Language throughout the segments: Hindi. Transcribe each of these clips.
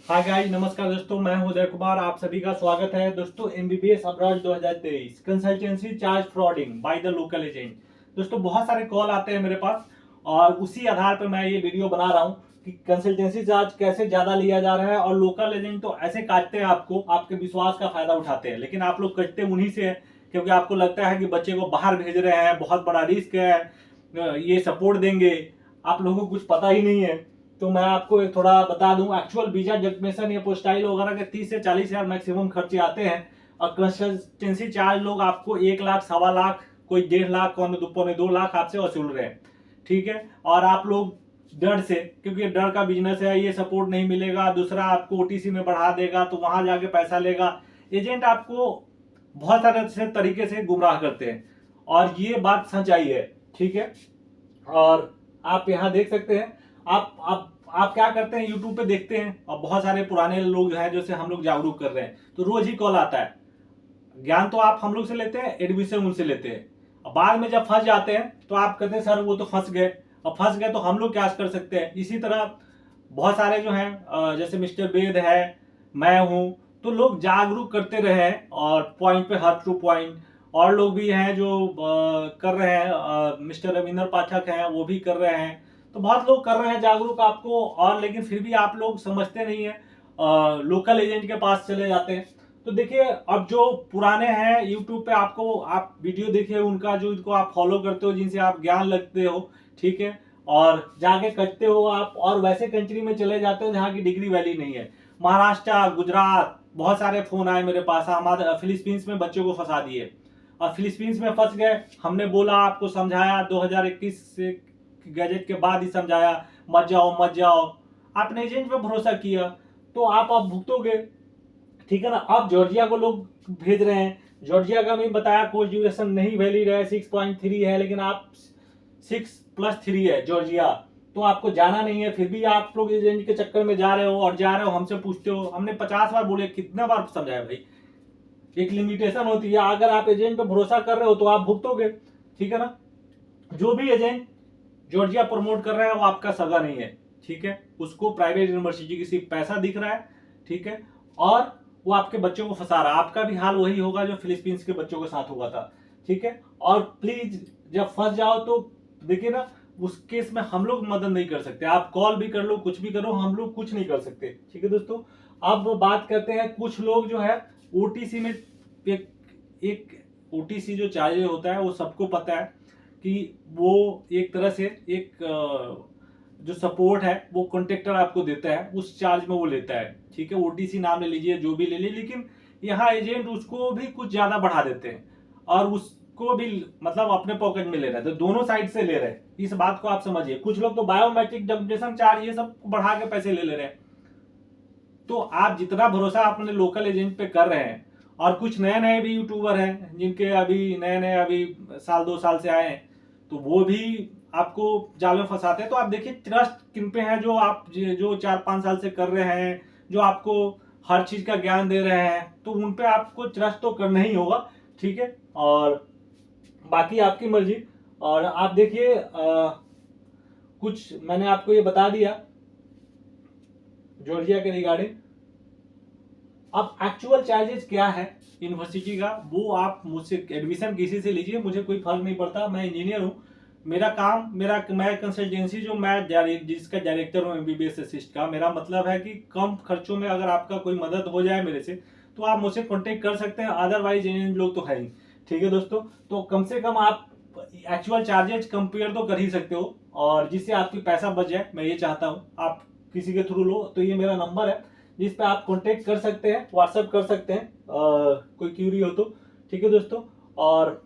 हाय गाइस, नमस्कार दोस्तों। मैं हूं उदय कुमार। आप सभी का स्वागत है दोस्तों MBBS abroad 2023 consultancy charge frauding by the local agent. दोस्तों बहुत सारे कॉल आते हैं मेरे पास और उसी आधार पर मैं ये वीडियो बना रहा हूं कि कंसल्टेंसी चार्ज कैसे ज्यादा लिया जा रहा है। और लोकल एजेंट तो ऐसे काटते हैं, आपको आपके विश्वास का फायदा उठाते हैं, लेकिन आप लोग कटते उन्हीं से है क्योंकि आपको लगता है कि बच्चे को बाहर भेज रहे हैं, बहुत बड़ा रिस्क है, ये सपोर्ट देंगे। आप लोगों को कुछ पता ही नहीं है। तो मैं आपको एक थोड़ा बता दूं, एक्चुअल वीजा जगमेशन या पोस्टाइल वगैरह के 30 से 40 हजार मैक्सिमम खर्चे आते हैं। और कंसल्टेंसी चार्ज लोग आपको 1 लाख, 1.25 लाख, कोई 1.5 लाख, कौन 2.25 लाख आपसे वसूल रहे हैं। ठीक है। और आप लोग डर से, क्योंकि डर का बिजनेस है, ये सपोर्ट नहीं मिलेगा, दूसरा आपको ओटीसी में बढ़ा देगा तो वहां जाके पैसा लेगा। एजेंट आपको बहुत सारे से तरीके से गुमराह करते हैं और ये बात सच्चाई है। ठीक है। और आप यहाँ देख सकते हैं, आप क्या करते हैं, यूट्यूब पे देखते हैं और बहुत सारे पुराने लोग हैं जैसे हम लोग जागरूक कर रहे हैं, तो रोज ही कॉल आता है। ज्ञान तो आप हम लोग से लेते हैं, एडमिशन उनसे लेते हैं। और बाद में जब फंस जाते हैं तो आप कहते हैं सर वो तो फंस गए। और फंस गए तो हम लोग क्या कर सकते हैं। इसी तरह बहुत सारे जो हैं, जैसे मिस्टर वेद है, मैं हूं, तो लोग जागरूक करते रहे हैं और पॉइंट पे हर टू पॉइंट। और लोग भी हैं जो कर रहे हैं, मिस्टर रविंद्र पाठक हैं, वो भी कर रहे हैं। तो बहुत लोग कर रहे हैं जागरूक आपको, और लेकिन फिर भी आप लोग समझते नहीं है, लोकल एजेंट के पास चले जाते हैं। तो देखिए, अब जो पुराने हैं यूट्यूब पे, आपको आप वीडियो देखिए उनका, जो इनको आप फॉलो करते हो, जिनसे आप ज्ञान लगते हो, ठीक है, और जाके कटते हो आप, और वैसे कंट्री में चले जाते हो जहाँ की डिग्री वैल्यू नहीं है। महाराष्ट्र, गुजरात, बहुत सारे फोन आए मेरे पास, हमारे फिलीपींस में बच्चों को फंसा दिए। और फिलीपींस में फंस गए, हमने बोला, आपको समझाया, 2021 से गैजेट के बाद ही समझाया, मत जाओ मत जाओ। आपने एजेंट पे भरोसा किया तो आप अब भुगतोगे। ठीक है ना। अब जॉर्जिया को लोग भेज रहे हैं, जॉर्जिया का भी बताया कोर्स ड्यूरेशन नहीं वैलिड है, 6.3 है, लेकिन आप 6+3 है जॉर्जिया, तो आपको जाना नहीं है। फिर भी आप लोग एजेंट के चक्कर में जा रहे हो और जा रहे हो, हमसे पूछते हो। हमने 50 बार बोले, कितना बार समझाया भाई, एक लिमिटेशन होती है। अगर आप एजेंट पे भरोसा कर रहे हो तो आप भुगतोगे। ठीक है ना। जो भी एजेंट जॉर्जिया प्रमोट कर रहा है वो आपका सगा नहीं है। ठीक है। उसको प्राइवेट यूनिवर्सिटी की सिर्फ पैसा दिख रहा है। ठीक है। और वो आपके बच्चों को फंसा रहा है। आपका भी हाल वही होगा जो फिलीपींस के बच्चों के साथ हुआ था। ठीक है। और प्लीज जब फंस जाओ तो देखिए ना, उस केस में हम लोग मदद नहीं कर सकते। आप कॉल भी कर लो, कुछ भी करो, हम लोग कुछ नहीं कर सकते। ठीक है दोस्तों। अब बात करते हैं, कुछ लोग जो है ओटीसी में, एक ओटीसी जो चार्ज होता है वो सबको पता है कि वो एक तरह से एक जो सपोर्ट है वो कॉन्ट्रेक्टर आपको देता है, उस चार्ज में वो लेता है। ठीक है। ओटीसी नाम ले लीजिए, जो भी ले लीजिए, लेकिन यहाँ एजेंट उसको भी कुछ ज्यादा बढ़ा देते हैं और उसको भी मतलब अपने पॉकेट में ले रहे हैं। तो दोनों साइड से ले रहे हैं, इस बात को आप समझिए। कुछ लोग तो बायोमेट्रिक डॉक्यूमेंटेशन चार्ज ये सब बढ़ा के पैसे ले रहे हैं। तो आप जितना भरोसा अपने लोकल एजेंट पे कर रहे हैं, और कुछ नए नए भी यूट्यूबर हैं जिनके अभी नए नए अभी साल 2 साल से आए हैं, तो वो भी आपको जाल में फंसाते हैं। तो आप देखिए ट्रस्ट किन पे है, जो आप जो 4-5 साल से कर रहे हैं, जो आपको हर चीज का ज्ञान दे रहे हैं, तो उन पे आपको ट्रस्ट तो करना ही होगा। ठीक है। और बाकी आपकी मर्जी। और आप देखिए, कुछ मैंने आपको ये बता दिया जॉर्जिया के रिगार्डिंग। अब एक्चुअल चार्जेस क्या है यूनिवर्सिटी का, वो आप मुझसे एडमिशन किसी से लीजिए, मुझे कोई फर्क नहीं पड़ता। मैं इंजीनियर हूँ, मेरा काम, मैं कंसल्टेंसी जो मैं जिसका डायरेक्टर हूँ एमबीबीएस असिस्ट का, मेरा मतलब है कि कम खर्चों में अगर आपका कोई मदद हो जाए मेरे से, तो आप मुझसे कॉन्टेक्ट कर सकते हैं। अदरवाइज एजेंट लोग तो है ही। ठीक है दोस्तों। तो कम से कम आप एक्चुअल चार्जेस कंपेयर तो कर ही सकते हो, और जिससे आपकी पैसा बच जाए, मैं ये चाहता हूँ। आप किसी के थ्रू लो तो ये मेरा नंबर है जिस पे आप कांटेक्ट कर सकते हैं, व्हाट्सएप कर सकते हैं, कोई क्यूरी हो तो। ठीक है दोस्तों। और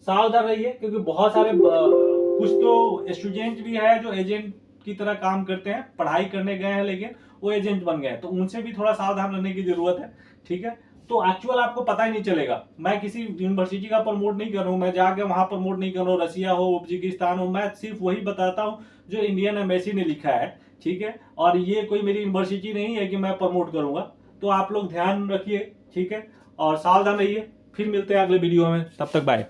सावधान रहिए, क्योंकि बहुत सारे कुछ तो स्टूडेंट भी है जो एजेंट की तरह काम करते हैं, पढ़ाई करने गए हैं लेकिन वो एजेंट बन गए, तो उनसे भी थोड़ा सावधान रहने की जरूरत है। ठीक है। तो एक्चुअल आपको पता ही नहीं चलेगा। मैं किसी यूनिवर्सिटी का प्रमोट नहीं कर रहा हूँ, मैं जाके वहां प्रमोट नहीं कर रहा हूँ, रसिया हो, उज्बेकिस्तान हो, मैं सिर्फ वही बताता हूँ जो इंडियन एम्बेसी ने लिखा है। ठीक है। और ये कोई मेरी यूनिवर्सिटी नहीं है कि मैं प्रमोट करूंगा। तो आप लोग ध्यान रखिए। ठीक है। और सावधान रहिए। फिर मिलते हैं अगले वीडियो में, तब तक बाय।